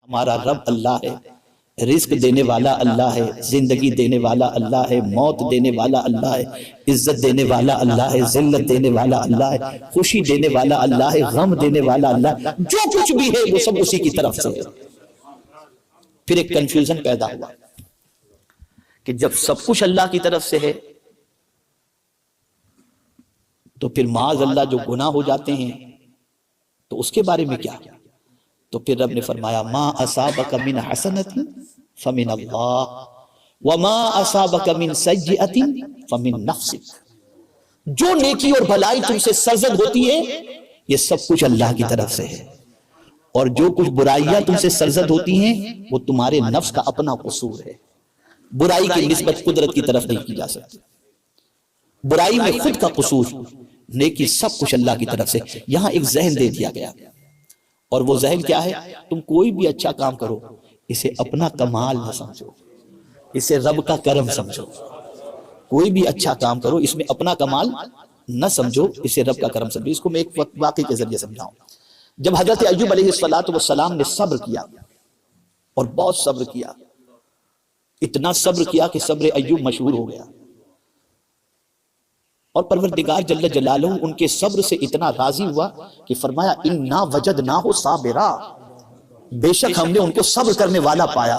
ہمارا رب اللہ ہے، رزق دینے والا اللہ ہے، زندگی دینے والا اللہ ہے، موت دینے والا اللہ ہے، عزت دینے والا اللہ ہے، ذلت دینے والا اللہ ہے، خوشی دینے والا اللہ ہے، غم دینے والا اللہ ہے، جو کچھ بھی ہے وہ سب اسی کی طرف سے ہے۔ پھر ایک کنفیوژن پیدا ہوا کہ جب سب کچھ اللہ کی طرف سے ہے تو پھر معاذ اللہ جو گناہ ہو جاتے ہیں تو اس کے بارے میں کیا؟ تو پھر رب نے فرمایا ما اصابک من حسنۃ فمن اللہ وما اصابک من سیئۃ فمن نفسک، جو نیکی اور بھلائی تم سے سرزد ہوتی ہے یہ سب کچھ اللہ کی طرف سے ہے، اور جو کچھ برائیاں تم سے سرزد ہوتی ہیں وہ تمہارے نفس کا اپنا قصور ہے۔ برائی کی نسبت قدرت کی طرف نہیں کی جا سکتی، برائی میں خود کا قصور، نیکی سب کچھ اللہ کی طرف سے۔ یہاں ایک ذہن دے دیا گیا، اور وہ ذہن کیا ہے؟ تم کوئی بھی اچھا کام کرو اسے اپنا کمال نہ سمجھو، اسے رب کا کرم سمجھو۔ کوئی بھی اچھا کام کرو اس میں اپنا کمال نہ سمجھو، اسے رب کا کرم سمجھو۔ اس کو میں ایک واقعے کے ذریعے سمجھاؤں۔ جب حضرت ایوب علیہ السلام نے صبر کیا اور بہت صبر کیا، اتنا صبر کیا کہ صبر ایوب مشہور ہو گیا، اور پروردگار جل جلالہ ان کے صبر سے اتنا راضی ہوا کہ فرمایا انا وجدناہ صابرا، بے شک ہم نے ان کو صبر کرنے والا پایا۔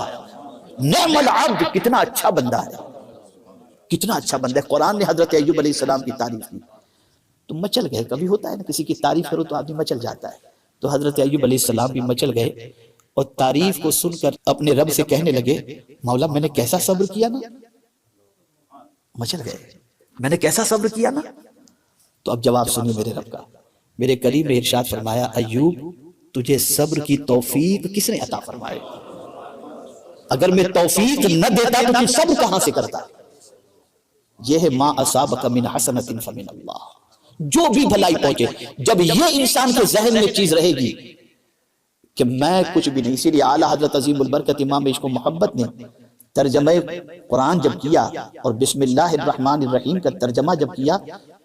نعم العبد، کتنا اچھا بندہ ہے، کتنا اچھا بندہ ہے۔ قرآن نے حضرت ایوب علیہ السلام کی تعریف کی تو مچل گئے۔ کبھی ہوتا ہے نا کسی کی تعریف کرو تو آدمی مچل جاتا ہے، تو حضرت ایوب علیہ السلام بھی مچل گئے اور تعریف کو سن کر اپنے رب سے کہنے لگے مولا میں نے کیسا صبر کیا نا، مچل گئے، میں نے کیسا صبر کیا نا۔ تو اب جواب سنیے میرے رب کا، میرے کریم نے ارشاد فرمایا ایوب تجھے صبر کی توفیق کس نے عطا فرمائے؟ اگر میں توفیق نہ دیتا تو تم صبر کہاں سے کرتا؟ یہ ہے ما اصابک من حسنۃ فمن اللہ، جو بھی بھلائی پہنچے۔ جب یہ انسان کے ذہن میں چیز رہے گی کہ میں کچھ بھی نہیں، اسی لیے اعلیٰ حضرت عظیم البرکت امام عشق و محبت نے ترجمہ قرآن جب کیا اور بسم اللہ الرحمن الرحیم کا ترجمہ جب کیا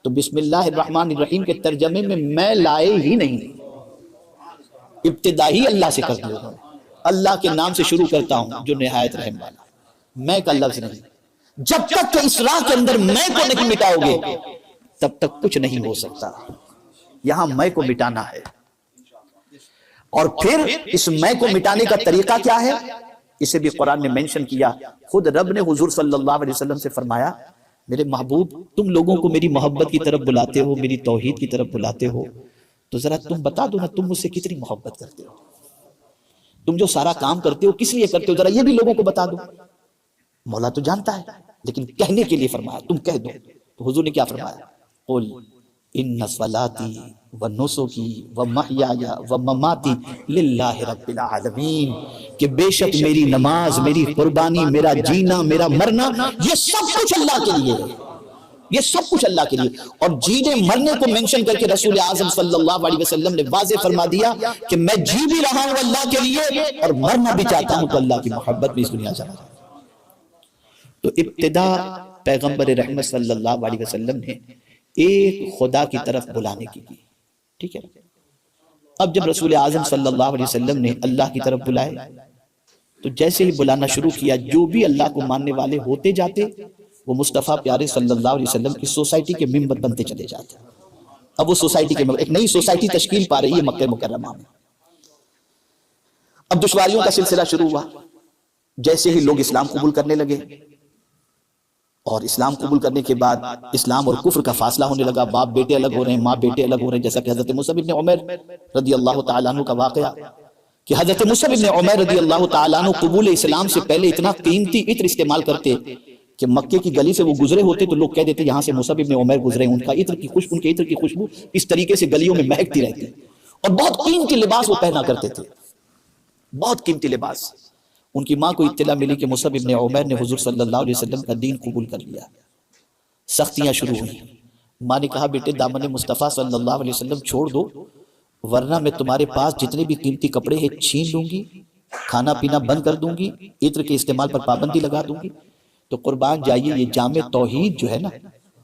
تو بسم اللہ الرحمن الرحیم کے ترجمے میں لائے ہی نہیں، ابتدا ہی اللہ سے کر دیا۔ اللہ کے نام سے شروع کرتا ہوں جو نہایت رحم والا، میں کا لفظ نہیں۔ جب تک کہ اس راہ کے اندر میں کو نہیں مٹاؤ گے تب تک کچھ نہیں ہو سکتا۔ یہاں میں کو مٹانا ہے، اور پھر اس میں کو مٹانے کا طریقہ کیا ہے اسے بھی قرآن نے مینشن کیا۔ خود رب نے حضور صلی اللہ علیہ وسلم سے فرمایا میرے محبوب تم لوگوں کو میری محبت کی طرف بلاتے ہو، میری توحید کی طرف بلاتے ہو، تو ذرا تم بتا دو نا تم مجھ سے کتنی محبت کرتے ہو، تم جو سارا کام کرتے ہو کس لیے کرتے ہو، ذرا یہ بھی لوگوں کو بتا دو۔ مولا تو جانتا ہے لیکن کہنے کے لیے فرمایا تم کہہ دو۔ تو حضور نے کیا فرمایا؟ قل ان صلاتی ونسکی ومحیای ومماتی للہ رب العالمین، کہ بے شک میری نماز، میری قربانی، میرا جینا، میرا مرنا یہ سب کچھ اللہ کے لیے ہے، یہ سب کچھ اللہ کے لیے۔ اور جینے مرنے کو منشن کر کے رسول اعظم صلی اللہ علیہ وسلم نے واضح فرما دیا کہ میں جی بھی رہا ہوں اللہ کے لیے اور مرنا بھی چاہتا ہوں تو اللہ کی محبت میں اس دنیا چلا جاتا۔ تو ابتدا پیغمبر رحمت صلی اللہ علیہ وسلم نے ایک خدا کی طرف بلانے کی، ٹھیک ہے۔ اب جب رسول اعظم صلی اللہ علیہ وسلم نے اللہ کی طرف بلائے تو جیسے ہی بلانا شروع کیا جو بھی اللہ کو ماننے والے ہوتے جاتے وہ مصطفیٰ پیارے صلی اللہ علیہ وسلم کی سوسائٹی کے ممبر بنتے چلے جاتے۔ اب وہ سوسائٹی کے ممبر، ایک نئی سوسائٹی تشکیل پا رہی ہے مکہ مکرمہ میں۔ اب دشواریوں کا سلسلہ شروع ہوا، جیسے ہی لوگ اسلام قبول کرنے لگے، اور اسلام قبول کرنے کے بعد اسلام اور کفر کا فاصلہ ہونے لگا، باپ بیٹے الگ ہو رہے ہیں، ماں بیٹے الگ ہو رہے ہیں، جیسا کہ حضرت مصعب بن عمیر رضی اللہ تعالیٰ عنہ کا واقعہ کہ حضرت مصعب بن عمیر رضی اللہ تعالیٰ عنہ قبول اسلام سے پہلے اتنا قیمتی عطر استعمال کرتے کہ مکے کی گلی سے وہ گزرے ہوتے تو لوگ کہہ دیتے یہاں سے مصعب بن عمیر گزرے، ان کا عطر کی خوشبو، ان کے عطر کی خوشبو اس طریقے سے گلیوں میں مہکتی رہتی، اور بہت قیمتی لباس وہ پہنا کرتے تھے، بہت قیمتی لباس۔ ان کی ماں کو اطلاع ملی کہ مصعب بن عمیر نے حضور صلی اللہ علیہ وسلم کا دین قبول کر لیا، سختیاں شروع ہوئی۔ ماں نے کہا بیٹے دامن مصطفیٰ صلی اللہ علیہ وسلم چھوڑ دو ورنہ میں تمہارے پاس جتنے بھی قیمتی کپڑے ہیں چھین لوں گی، کھانا پینا بند کر دوں گی، عطر کے استعمال پر پابندی لگا دوں گی۔ تو قربان جائیے یہ جام توحید جو ہے نا،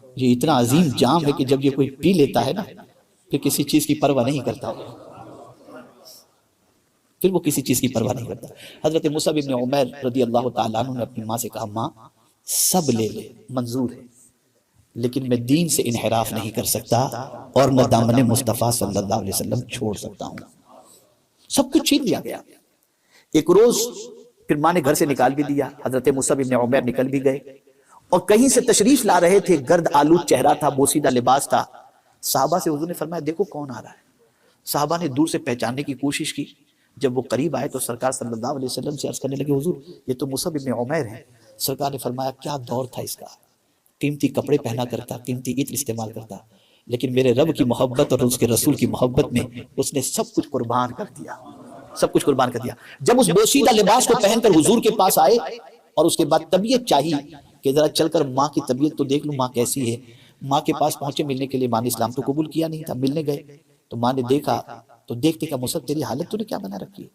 یہ اتنا عظیم جام ہے کہ جب یہ کوئی پی لیتا ہے نا پھر کسی چیز کی پرواہ نہیں کرتا۔ پھر وہ کسی چیز کی پرواہ نہیں کرتا. حضرت مصعب بن عمیر رضی اللہ تعالیٰ عنہ نے اپنی ماں سے کہا ماں سب لے لے منظور ہے لیکن میں دین سے انحراف نہیں کر سکتا اور میں دامن مصطفیٰ صلی اللہ علیہ وسلم چھوڑ سکتا ہوں. سب کچھ چھین لیا گیا. ایک روز پھر ماں نے گھر سے نکال بھی دیا. حضرت مصعب بن عمیر نکل بھی گئے اور کہیں سے تشریف لا رہے تھے. گرد آلود چہرہ تھا, بوسیدہ لباس تھا. صحابہ سے حضور نے فرمایا دیکھو کون آ رہا ہے. صحابہ نے دور سے پہچاننے کی کوشش کی. جب وہ قریب آئے تو سرکار صلی اللہ علیہ وسلم سے عرض کرنے لگے حضور یہ تو مصعب بن عمیر ہیں. سرکار نے فرمایا کیا دور تھا اس کا, قیمتی کپڑے پہنا کرتا, قیمتی عطر استعمال کرتا, لیکن میرے رب کی محبت اور اس کے رسول کی محبت میں اس نے سب کچھ قربان کر دیا, سب کچھ قربان کر دیا. جب اس بوسیدہ لباس کو پہن کر حضور کے پاس آئے اور اس کے بعد طبیعت چاہی کہ ذرا چل کر ماں کی طبیعت تو دیکھ لوں ماں کیسی ہے. ماں کے پاس پہنچے ملنے کے لیے. ماں نے اسلام تو قبول کیا نہیں تھا. ملنے گئے تو ماں نے دیکھا تو دیکھتے کہ مصعب تیری حالت تو نے کیا بنا رکھی ہے,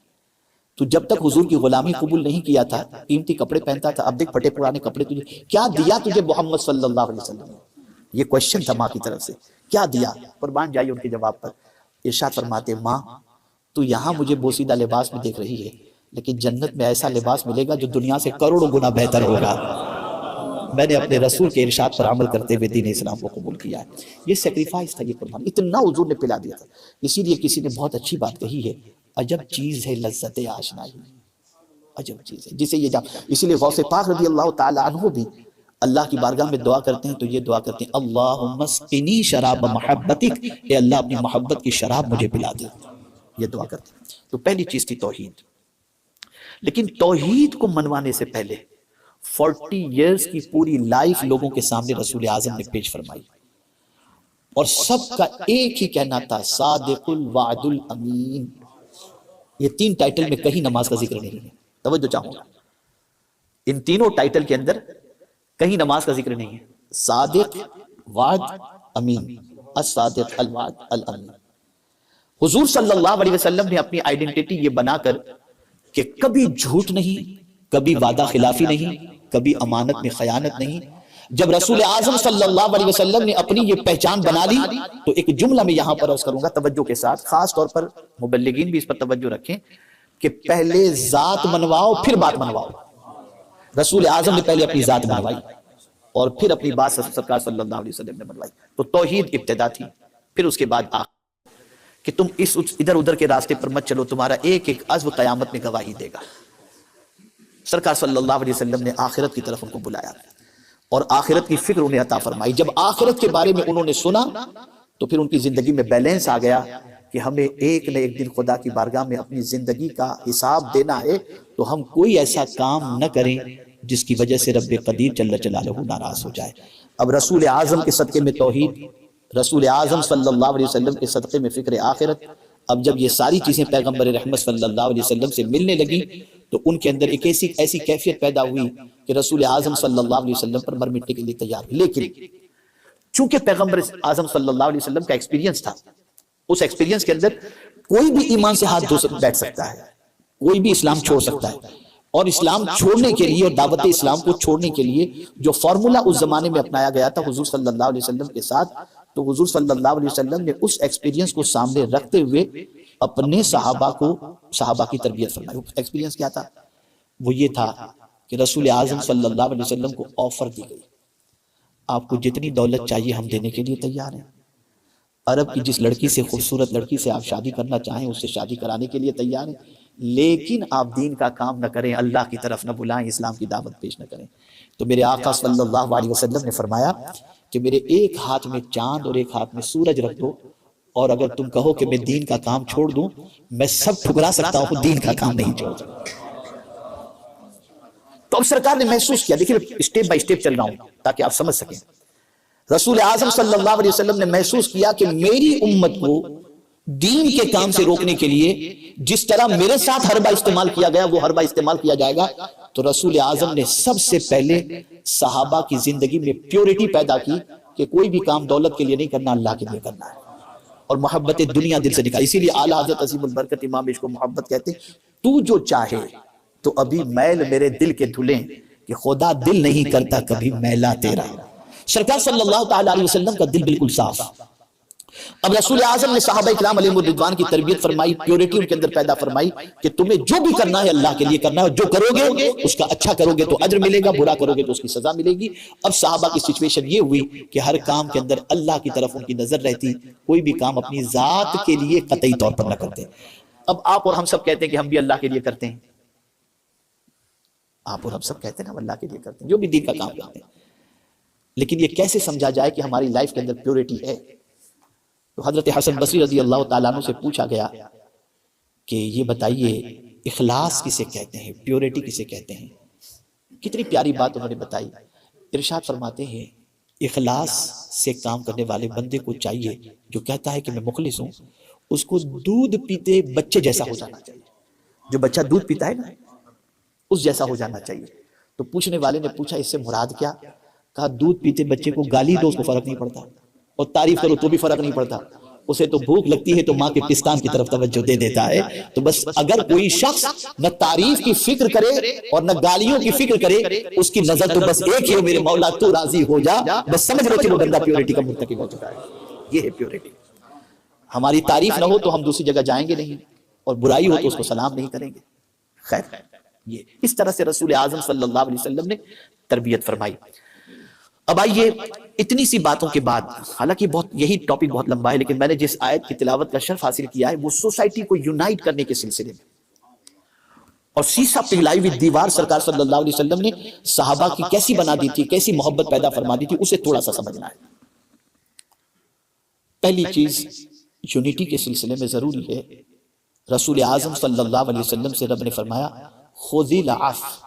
تو جب تک حضور کی غلامی قبول نہیں کیا تھا قیمتی کپڑے پہنتا تھا, اب دیکھ پھٹے پرانے کپڑے تجھے کیا دیا تجھے محمد صلی اللہ علیہ وسلم نے. یہ کوشچن تھا ماں کی طرف سے, کیا دیا. قربان جائیے ان کے جواب پر. ارشاد فرماتے ماں تو یہاں مجھے بوسیدہ لباس میں دیکھ رہی ہے لیکن جنت میں ایسا لباس ملے گا جو دنیا سے کروڑوں گنا بہتر ہوگا. میں نے اپنے رسول کے ارشاد پر عمل کرتے ہوئے دین اسلام کو قبول کیا ہے. یہ سیکریفائس تھا, یہ قربان اتنا حضور نے پلا دیا تھا. اسی لیے کسی نے بہت اچھی بات کہی ہے, عجب چیز ہے لذت آشنائی, عجب چیز ہے جسے یہ جان. اسی لیے غوث پاک رضی اللہ تعالی عنہ بھی اللہ کی بارگاہ میں دعا کرتے ہیں تو یہ دعا کرتے ہیں اللہم اسقنی شراب محبتک, اے اللہ اپنی محبت کی شراب مجھے پلا دے. یہ دعا کرتے ہیں. تو پہلی چیز تھی توحید. لیکن توحید کو منوانے سے پہلے 40 ایئرز کی پوری لائف لوگوں کے سامنے رسول اعظم نے پیش فرمائی اور سب کا ایک ہی کہنا تھا صادق الوعد الامین. یہ 3 ٹائٹل میں کہیں نماز کا ذکر نہیں ہے. توجہ چاہوں گا, ان تینوں ٹائٹل کے اندر کہیں نماز کا ذکر نہیں ہے. صادق, وعد, امین. الصادق, الوعد, الامین. حضور صلی اللہ علیہ وسلم نے اپنی آئیڈینٹیٹی یہ بنا کر کہ کبھی جھوٹ نہیں, کبھی وعدہ خلافی نہیں, کبھی امانت میں خیانت نہیں. جب رسول اعظم صلی اللہ علیہ وسلم نے اپنی یہ پہچان بنا لی تو ایک جملہ میں یہاں پر عرض کروں گا توجہ کے ساتھ, خاص طور پر مبلغین بھی اس پر توجہ رکھیں کہ پہلے ذات منواؤ پھر بات منواؤ. رسول اعظم نے پہلے اپنی ذات منوائی اور پھر اپنی بات سرکار صلی اللہ علیہ وسلم نے منوائی. تو توحید ابتدا تھی. پھر اس کے بعد کہ تم اس ادھر ادھر کے راستے پر مت چلو, تمہارا ایک ایک عزم قیامت میں گواہی دے گا. سرکار صلی اللہ علیہ وسلم نے آخرت کی طرف ان کو بلایا اور آخرت کی فکر انہیں عطا فرمائی. جب آخرت کے بارے میں انہوں نے سنا تو پھر ان کی زندگی میں بیلنس آ گیا کہ ہمیں ایک نہ ایک دن خدا کی بارگاہ میں اپنی زندگی کا حساب دینا ہے, تو ہم کوئی ایسا کام نہ کریں جس کی وجہ سے رب قدیر جل جلالہ ناراض ہو جائے. اب رسول اعظم کے صدقے میں توحید, رسول اعظم صلی اللہ علیہ وسلم کے صدقے میں فکر آخرت. اب جب یہ ساری چیزیں پیغمبر رحمت صلی اللہ علیہ وسلم سے ملنے لگی تو ان کے اندر ایک ایسی کیفیت پیدا ہوئی کہ رسول اعظم صلی اللہ علیہ وسلم پر مر مٹنے کے لیے تیار. لیکن چونکہ پیغمبر اعظم صلی اللہ علیہ وسلم کا ایکسپیرینس تھا, اس ایکسپیرینس کے اندر کوئی بھی ایمان سے ہاتھ دھو بیٹھ سکتا ہے, کوئی بھی اسلام چھوڑ سکتا ہے. اور اسلام چھوڑنے کے لیے اور دعوت اسلام کو چھوڑنے کے لیے جو فارمولا اس زمانے میں اپنایا گیا تھا حضور صلی اللہ علیہ وسلم کے ساتھ, تو حضور صلی اللہ علیہ وسلم نے اس ایکسپیرینس کو سامنے رکھتے ہوئے اپنے صحابہ کی تربیت فرمائی. ایکسپیرینس کیا تھا؟ وہ یہ تھا کہ رسول اعظم صلی اللہ علیہ وسلم کو آفر دی گئی, آپ کو جتنی دولت چاہیے ہم دینے کے لیے تیار ہیں. عرب کی جس لڑکی سے, خوبصورت لڑکی سے آپ شادی کرنا چاہیں اس سے شادی کرانے کے لیے تیار ہیں, لیکن آپ دین کا کام نہ کریں, اللہ کی طرف نہ بلائیں, اسلام کی دعوت پیش نہ کریں. تو میرے آقا صلی اللہ علیہ وسلم نے فرمایا کہ میرے ایک ہاتھ میں چاند اور ایک ہاتھ میں سورج رکھ دو, اور اگر تم کہو کہ میں دین کا کام چھوڑ دوں, میں سب ٹھکرا سکتا ہوں, دین کا کام نہیں چھوڑ سکتا. تو اب سرکار نے محسوس کیا, دیکھیں اسٹیپ بائی اسٹیپ چل رہا ہوں تاکہ آپ سمجھ سکیں. رسول اعظم صلی اللہ علیہ وسلم نے محسوس کیا کہ میری امت کو دین کے کام سے روکنے کے لیے جس طرح میرے ساتھ حربہ استعمال کیا گیا وہ حربہ استعمال کیا جائے گا. تو رسول اعظم نے سب سے پہلے صحابہ کی زندگی میں پیورٹی پیدا کی کہ کوئی بھی کام دولت کے لیے نہیں کرنا, اللہ کے لیے کرنا ہے, اور محبت دنیا دل سے نکال. اسی لیے اعلیٰ حضرت عظیم البرکت امام عشق و محبت کہتے ہیں, تو جو چاہے تو ابھی میل میرے دل کے دھلیں کہ خدا دل نہیں کرتا کبھی میلا تیرا. سرکار صلی اللہ تعالی علیہ وسلم کا دل بالکل صاف, اب رسول اعظم نے صحابہ اکرام علیہ الرضوان کی تربیت فرمائی، پیورٹی ان کے اندر پیدا فرمائی کہ تمہیں جو بھی کرنا ہے اللہ کے لیے کرنا ہے، جو کرو گے اس کا اچھا کرو گے تو اجر ملے گا، برا کرو گے تو اس کی سزا ملے گی۔ اب صحابہ کی سچویشن یہ ہوئی کہ ہر کام کے اندر اللہ کی طرف ان کی نظر رہتی، کوئی بھی کام اپنی ذات کے لیے قطعی طور پر نہ کرتے۔ اب آپ اور ہم سب کہتے ہیں کہ ہم بھی اللہ کے لیے کرتے ہیں، آپ اور ہم سب کہتے ہیں ہم اللہ کے لیے کرتے ہیں جو بھی دین کا کام کرتے ہیں، لیکن یہ کیسے سمجھا جائے کہ ہماری لائف کے اندر پیورٹی ہے؟ تو حضرت حسن بصری رضی اللہ تعالیٰ عنہ سے پوچھا گیا کہ یہ بتائیے اخلاص کسے کہتے ہیں، پیورٹی کسے کہتے ہیں؟ کتنی پیاری بات انہوں نے بتائی۔ ارشاد فرماتے ہیں اخلاص سے کام کرنے والے بندے کو چاہیے جو کہتا ہے کہ میں مخلص ہوں، اس کو دودھ پیتے بچے جیسا ہو جانا چاہیے۔ جو بچہ دودھ پیتا ہے نا اس جیسا ہو جانا چاہیے۔ تو پوچھنے والے نے پوچھا اس سے مراد کیا؟ کہا دودھ پیتے بچے کو گالی دو اس کو فرق نہیں پڑتا، اور تعریف کرو تو بھی فرق نہیں پڑتا، اسے تو بھوک لگتی ہے تو ماں کے پستان کی طرف توجہ دے دیتا ہے۔ تو بس اگر کوئی شخص نہ تعریف کی فکر کرے اور نہ گالیوں کی فکر کرے، اس کی نظر تو بس ایک ہی ہو، میرے مولا تو راضی ہو جا، بس سمجھ لو کہ وہ بندہ پیورٹی کا مرتکب ہو چکا ہے۔ یہ ہے پیورٹی۔ ہماری تعریف نہ ہو تو ہم دوسری جگہ جائیں گے نہیں، اور برائی ہو تو اس کو سلام نہیں کریں گے۔ خیر، یہ اس طرح سے رسول اعظم صلی اللہ علیہ وسلم نے تربیت فرمائی۔ اب آئیے اتنی سی باتوں کے بعد، حالانکہ یہی ٹاپک بہت لمبا ہے، لیکن میں نے جس آیت کی تلاوت کا شرف حاصل کیا ہے وہ سوسائٹی کو یونائٹ کرنے کے سلسلے میں، اور سیسا پگھلائی ہوئی دیوار سرکار صلی اللہ علیہ وسلم نے صحابہ کی کیسی بنا دی تھی، کیسی محبت پیدا فرما دی تھی، اسے تھوڑا سا سمجھنا ہے۔ پہلی چیز یونٹی کے سلسلے میں ضروری ہے، رسول اعظم صلی اللہ علیہ وسلم سے رب نے فرمایا خذی العفو،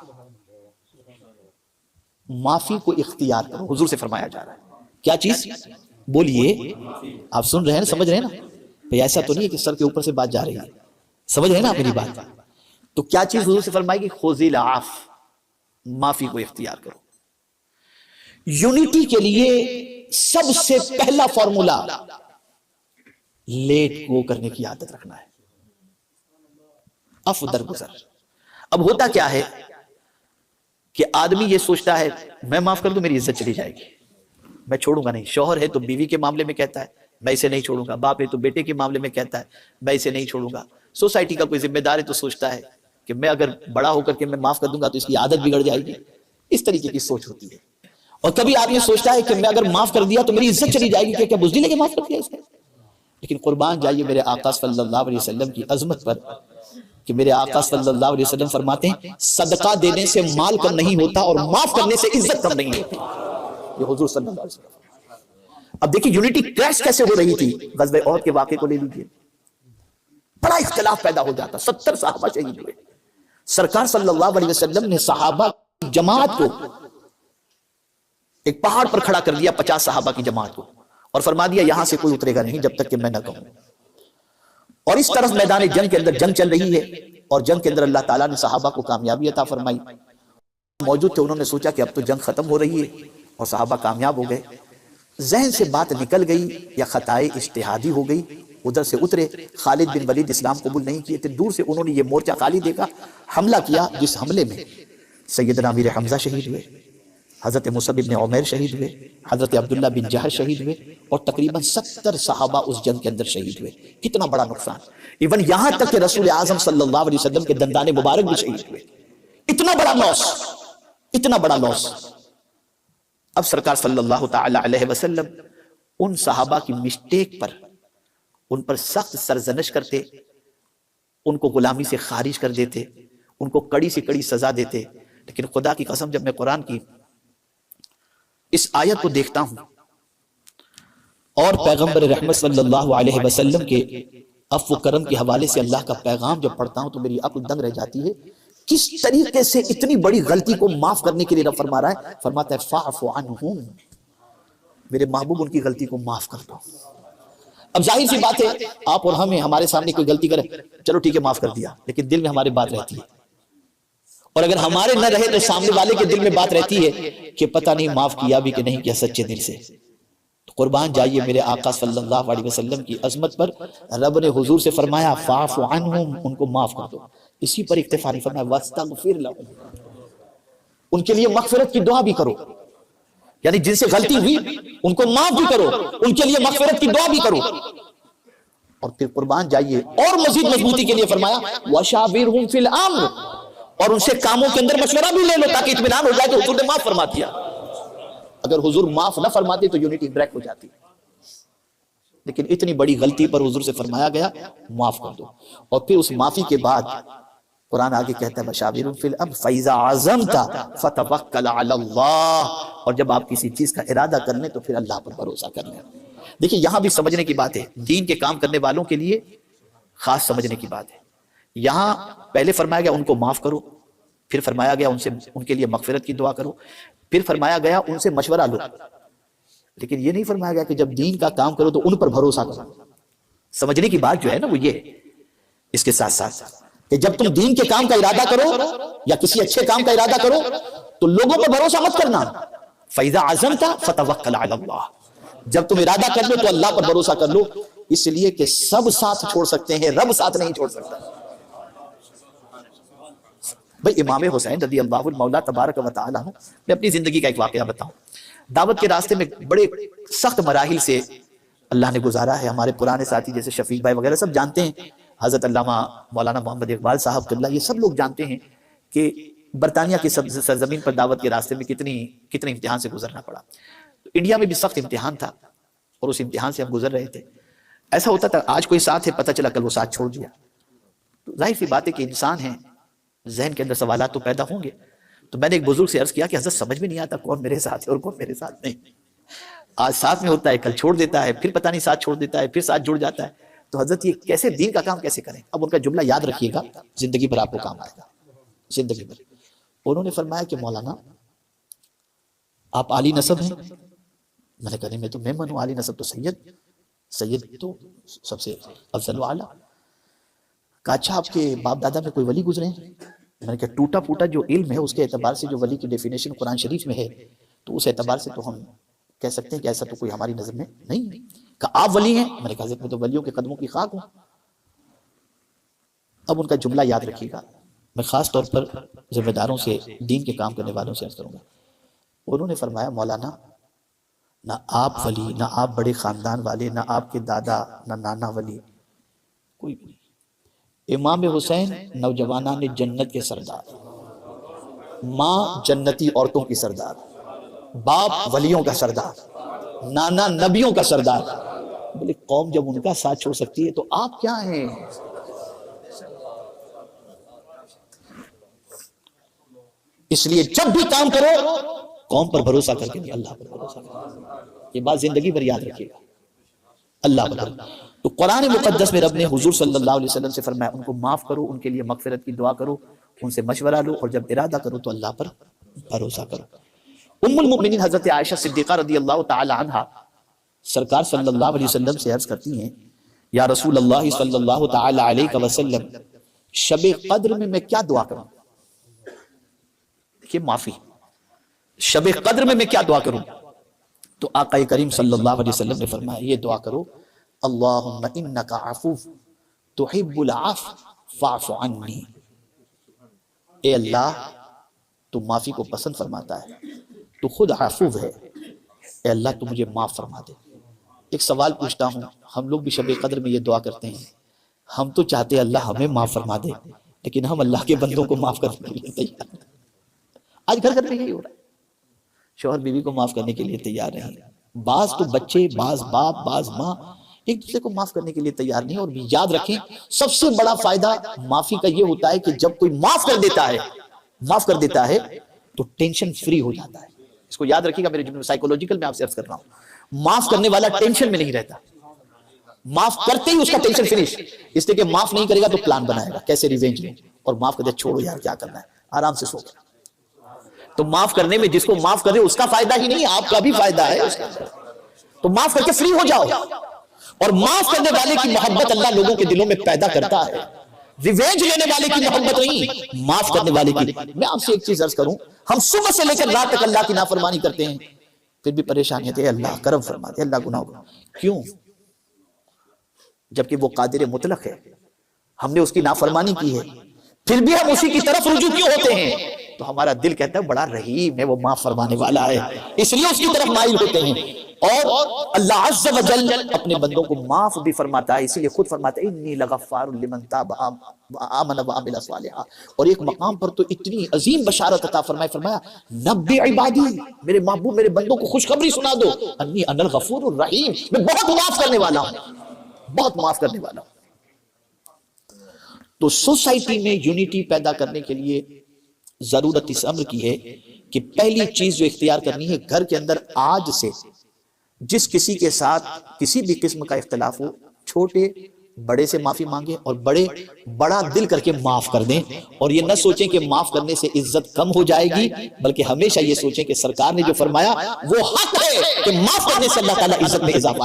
معافی کو اختیار کرو، حضور سے فرمایا جا رہا ہے۔ کیا چیز؟ بولیے، آپ سن رہے ہیں نا، سمجھ رہے ہیں نا؟ بھئی ایسا تو نہیں ہے کہ سر کے اوپر سے بات جا رہی ہے، سمجھ رہے ہیں نا آپ میری بات؟ تو کیا چیز حضور سے فرمائے گی؟ خذی العفو، معافی کو اختیار کرو۔ یونٹی کے لیے سب سے پہلا فارمولا لیٹ گو کرنے کی عادت رکھنا ہے، عفو درگزر۔ اب ہوتا کیا ہے کہ آدمی یہ سوچتا ہے میں معاف کر دوں میری عزت چلی جائے گی، میں چھوڑوں گا نہیں۔ شوہر ہے تو بیوی کے معاملے میں کہتا ہے میں اسے نہیں چھوڑوں گا، باپ ہے تو بیٹے کے معاملے میں کہتا ہے میں اسے نہیں چھوڑوں گا، سوسائٹی کا کوئی ذمہ دار ہے تو سوچتا ہے کہ میں اگر بڑا ہو کر کے میں معاف کر دوں گا تو اس کی عادت بگڑ جائے گی۔ اس طریقے کی سوچ ہوتی ہے۔ اور کبھی آپ یہ سوچتا ہے کہ میں اگر معاف کر دیا تو میری عزت چلی جائے گی، کیا بزدل ہے کہ معاف کر دیا اس نے؟ لیکن قربان جائیے میرے آقا صلی اللہ علیہ وسلم کی عظمت پر کہ میرے آقا صلی اللہ علیہ وسلم فرماتے ہیں صدقہ دینے سے مال کم نہیں ہوتا اور معاف کرنے سے عزت کم نہیں ہوتی۔ یہ حضور صلی اللہ علیہ وسلم۔ اب دیکھیں یونٹی کریش کیسے ہو رہی تھی، غزوہ احد کے واقعے کو لے لیجئے، بڑا اختلاف پیدا ہو جاتا، 70 صحابہ شہید ہوئے۔ سرکار صلی اللہ علیہ وسلم نے صحابہ کی جماعت کو ایک پہاڑ پر کھڑا کر دیا، 50 صحابہ کی جماعت کو، اور فرما دیا یہاں سے کوئی اترے گا نہیں جب تک کہ میں نہ کہوں۔ اور اس طرف میدان جنگ کے اندر جنگ چل رہی ہے، اور جنگ کے اندر اللہ تعالیٰ نے صحابہ کو کامیابی عطا فرمائی۔ موجود تھے، انہوں نے سوچا کہ اب تو جنگ ختم ہو رہی ہے اور صحابہ کامیاب ہو گئے۔ ذہن سے بات نکل گئی یا خطائے اجتہادی ہو گئی، ادھر سے اترے۔ خالد بن ولید اسلام قبول نہیں کیے تھے، دور سے انہوں نے یہ مورچہ خالی دیکھا، حملہ کیا، جس حملے میں سیدنا امیر حمزہ شہید ہوئے، حضرت مصعب بن عمیر شہید ہوئے، حضرت عبداللہ بن جہش شہید ہوئے، اور تقریباً 70 صحابہ اس جنگ کے اندر شہید ہوئے۔ کتنا بڑا نقصان، ایون یہاں تک کہ رسول اعظم صلی اللہ علیہ وسلم کے دندان مبارک بھی شہید ہوئے۔ اتنا بڑا لاس، اتنا بڑا لاس۔ اب سرکار صلی اللہ تعالی علیہ وسلم ان صحابہ کی مسٹیک پر، ان پر سخت سرزنش کرتے، ان کو غلامی سے خارج کر دیتے، ان کو کڑی سے کڑی سزا دیتے۔ لیکن خدا کی قسم جب میں قرآن کی اس آیت کو دیکھتا ہوں اور پیغمبر رحمت صلی اللہ علیہ وسلم کے عفو و کرم کے حوالے سے اللہ کا پیغام جب پڑھتا ہوں تو میری عقل دنگ رہ جاتی ہے۔ کس طریقے سے اتنی بڑی غلطی کو معاف کرنے کے لیے رب فرما رہا ہے، فرماتا ہے فاعف عنہم، میرے محبوب ان کی غلطی کو معاف کر دو۔ اب ظاہر سی بات ہے آپ اور ہمیں، ہمارے سامنے کوئی غلطی کرے چلو ٹھیک ہے معاف کر دیا، لیکن دل میں ہمارے بات رہتی ہے، اور اگر ہمارے نہ رہے تو سامنے والے کے دل میں بات رہتی ہے کہ پتہ نہیں معاف کیا بھی کہ نہیں کیا سچے دل سے۔ تو قربان جائیے میرے آقا صلی اللہ علیہ وسلم کی عظمت پر رب نے حضور سے فرمایا فاعف عنہم، ان کو معاف کر دو۔ اسی پر اکتفا نہیں فرمایا واستغفر لہم، ان کے لیے مغفرت کی دعا بھی کرو۔ یعنی جن سے غلطی ہوئی ان کو معاف بھی کرو، ان کے لیے مغفرت کی دعا بھی کرو، اور پھر قربان جائیے اور مزید مضبوطی کے لیے فرمایا وَشَاوِرْهُمْ فِي الْأَمْرِ، اور ان سے کاموں کے اندر مشورہ بھی لے لو تاکہ اطمینان ہو جائے کہ حضور نے معاف فرما دیا۔ اگر حضور معاف نہ فرماتے تو یونٹی بریک ہو جاتی، لیکن اتنی بڑی غلطی پر حضور سے فرمایا گیا معاف کر دو، اور پھر اس معافی کے بعد قرآن آگے کہتا ہے وَشَاوِرْهُمْ فِي الْأَمْرِ فَإِذَا عَزَمْتَ فَتَوَكَّلْ عَلَى اللَّهِ، اور جب آپ کسی چیز کا ارادہ کر لیں تو پھر اللہ پر بھروسہ کر لیں۔ دیکھیں یہاں بھی سمجھنے کی بات ہے، دین کے کام کرنے والوں کے لیے خاص سمجھنے کی بات ہے۔ یہاں پہلے فرمایا گیا ان کو معاف کرو، پھر فرمایا گیا ان کے لیے مغفرت کی دعا کرو، پھر فرمایا گیا ان سے مشورہ لو، لیکن یہ نہیں فرمایا گیا کہ جب دین کا کام کرو تو ان پر بھروسہ کرو۔ سمجھنے کی بات جو ہے نا وہ یہ ہے اس کے ساتھ ساتھ کہ جب تم دین کے کام کا ارادہ کرو یا کسی اچھے کام کا ارادہ کرو تو لوگوں پر بھروسہ مت کرنا۔ فَإِذَا عَزَمْتَ فَتَوَكَّلْ عَلَى اللَّهِ، جب تم ارادہ کر لو تو اللہ پر بھروسہ کر لو، اس لیے کہ سب ساتھ چھوڑ سکتے ہیں، رب ساتھ نہیں چھوڑ سکتا۔ بھئی امام حسین رضی اللہ المولا تبارک و تعالیٰ، میں اپنی زندگی کا ایک واقعہ بتاؤں۔ دعوت کے راستے میں بڑے سخت مراحل سے اللہ نے گزارا ہے۔ ہمارے پرانے ساتھی جیسے شفیق بھائی وغیرہ سب جانتے ہیں، حضرت علامہ مولانا محمد اقبال صاحب قبلہ، یہ سب لوگ جانتے ہیں کہ برطانیہ کی سرزمین پر دعوت کے راستے میں کتنے امتحان سے گزرنا پڑا۔ انڈیا میں بھی سخت امتحان تھا اور اس امتحان سے ہم گزر رہے تھے۔ ایسا ہوتا تھا آج کوئی ساتھ ہے، پتہ چلا کل وہ ساتھ چھوڑ دیا، تو ظاہر سی بات ہے کہ انسان ہے، ذہن کے اندر سوالات تو پیدا ہوں گے۔ تو میں نے ایک بزرگ سے عرض کیا کہ حضرت سمجھ میں نہیں آتا کون میرے ساتھ ہے اور کون میرے ساتھ نہیں، آج ساتھ میں ہوتا ہے کل چھوڑ دیتا ہے، پھر پتہ نہیں ساتھ چھوڑ دیتا ہے، پھر ساتھ جڑ جاتا ہے۔ تو حضرت یہ کیسے دین کا کام کیسے کریں؟ اب ان کا جملہ یاد رکھیے گا، زندگی بھر آپ کو کام آئے گا، زندگی بھر۔ انہوں نے فرمایا کہ مولانا آپ عالی نسب ہیں؟ میں نے کہا نہیں میں تو ممن ہوں، عالی نسب تو سید تو سب سے افضل و اعلیٰ۔ کہا اچھا آپ کے باپ دادا میں کوئی ولی گزرے ہیں؟ میں نے کہا ٹوٹا پھوٹا جو علم ہے اس کے اعتبار سے جو ولی کی ڈیفینیشن قرآن شریف میں ہے تو اس اعتبار سے تو ہم کہہ سکتے ہیں کہ ایسا تو کوئی ہماری نظر میں نہیں ہے۔ کہا آپ ولی ہیں؟ میں نے کہا میں تو ولیوں کے قدموں کی خاک ہوں۔ اب ان کا جملہ یاد رکھیے گا، میں خاص طور پر ذمہ داروں سے، دین کے کام کرنے والوں سے عرض کروں گا۔ انہوں نے فرمایا مولانا نہ آپ ولی، نہ آپ بڑے خاندان والے، نہ آپ کے دادا، نہ نانا ولی، کوئی بھی نہیں۔ امام حسین نوجوانان جنت کے سردار، ماں جنتی عورتوں کی سردار، باپ ولیوں کا سردار، نانا نبیوں کا سردار۔ بولے قوم جب ان کا ساتھ چھوڑ سکتی ہے تو آپ کیا ہیں؟ اس لیے جب بھی کام کرو قوم پر بھروسہ کر کے نہیں، اللہ پر بھروسہ کرو۔ یہ بات زندگی بھر یاد رکھیے گا، اللہ پر۔ تو قرآن مقدس میں رب نے حضور صلی اللہ علیہ وسلم سے فرمایا ان کو معاف کرو، ان کے لیے مغفرت کی دعا کرو، ان سے مشورہ لو، اور جب ارادہ کرو تو اللہ پر بھروسہ کرو۔ ام المؤمنین حضرت عائشہ صدیقہ رضی اللہ تعالی عنہا سرکار صلی اللہ علیہ وسلم سے عرض کرتی ہیں یا رسول اللہ صلی اللہ تعالی علیہ وسلم شب قدر میں کیا دعا کروں؟ دیکھیے معافی، شب قدر میں کیا دعا کروں؟ تو آقا کریم صلی اللہ علیہ وسلم نے فرمایا یہ دعا کرو اللہم انکا عفو تحب العفو فاعف عنی، اے اللہ تو معافی کو پسند فرماتا ہے، تو خود عفو ہے، اے اللہ تو مجھے معاف فرما دے۔ ایک سوال پوچھتا ہوں، ہم لوگ بھی شب قدر میں یہ دعا کرتے ہیں، ہم تو چاہتے ہیں اللہ ہمیں معاف فرما دے، لیکن ہم اللہ کے بندوں کو معاف کرنے کے لیے تیار ہیں۔ آج گھر گھر میں یہی ہو رہا ہے، شوہر بیوی کو معاف کرنے کے لیے تیار نہیں، بعض تو بچے، بعض باپ، بعض ماں ایک دوسرے کو معاف کرنے کے لیے تیار نہیں۔ اور یاد رکھیں سب سے بڑا فائدہ معافی کا یہ ہوتا ہے کہ جب کوئی معاف کر دیتا ہے تو ٹینشن فری ہو جاتا ہے۔ اس کو یاد رکھیے گا، میرے جملے میں سائیکولوجیکل میں آپ سے عرض کر رہا ہوں، معاف کرنے والا ٹینشن میں نہیں رہتا، معاف کرتے ہی اس کا ٹینشن فنش، اس لیے کہ معاف نہیں کرے گا تو پلان بنائے گا کیسے ریونج لیں، اور معاف کر دے چھوڑو یار کیا کرنا ہے، آرام سے سو گیا۔ تو معاف کرنے میں جس کو معاف کرے اس کا فائدہ ہی نہیں، آپ کا بھی فائدہ ہے اس کا۔ تو معاف کر کے فری ہو جاؤ، اور معاف کرنے والے کی محبت اللہ لوگوں کے دلوں میں پیدا کرتا ہے، ریونج لینے والے کی محبت نہیں، معاف کرنے والے کی۔ میں آپ سے ایک چیز عرض کروں، ہم صبح سے لے کر رات تک اللہ کی نافرمانی کرتے ہیں، پھر بھی پریشانی ہے اللہ کرم فرما دے، اللہ گناہ ہوگا، کیوں؟ جبکہ وہ قادر مطلق ہے، ہم نے اس کی نافرمانی کی ہے، پھر بھی ہم اسی کی طرف رجوع کیوں ہوتے ہیں؟ تو ہمارا دل کہتا ہے بڑا رحیم ہے، وہ معاف فرمانے والا ہے، اس لیے اس کی طرف مائل ہوتے ہیں۔ اور اللہ عز و جل اپنے بندوں کو معاف بھی فرماتا ہے، اسی لیے خود فرماتا ہے انی لغفار لمن تاب وآمن وعمل صالحا۔ اور ایک مقام پر تو اتنی عظیم بشارت عطا فرمایا نبی عبادی، میرے محبوب میرے بندوں کو خوشخبری سنا دو، انی انا الغفور الرحیم، میں بہت معاف کرنے والا ہوں، بہت معاف کرنے والا ہوں۔ تو سوسائٹی میں یونٹی پیدا کرنے کے لیے ضرورت اس امر کی ہے کہ پہلی چیز جو اختیار کرنی ہے، گھر کے اندر آج سے جس کسی کے ساتھ کسی بھی قسم کا اختلاف ہو، چھوٹے بڑے سے معافی مانگے اور بڑا دل کر کے معاف کر دیں، اور یہ نہ سوچیں کہ معاف کرنے سے عزت کم ہو جائے گی، بلکہ ہمیشہ یہ سوچیں کہ سرکار نے جو فرمایا وہ حق ہے کہ معاف کرنے سے اللہ تعالیٰ عزت میں اضافہ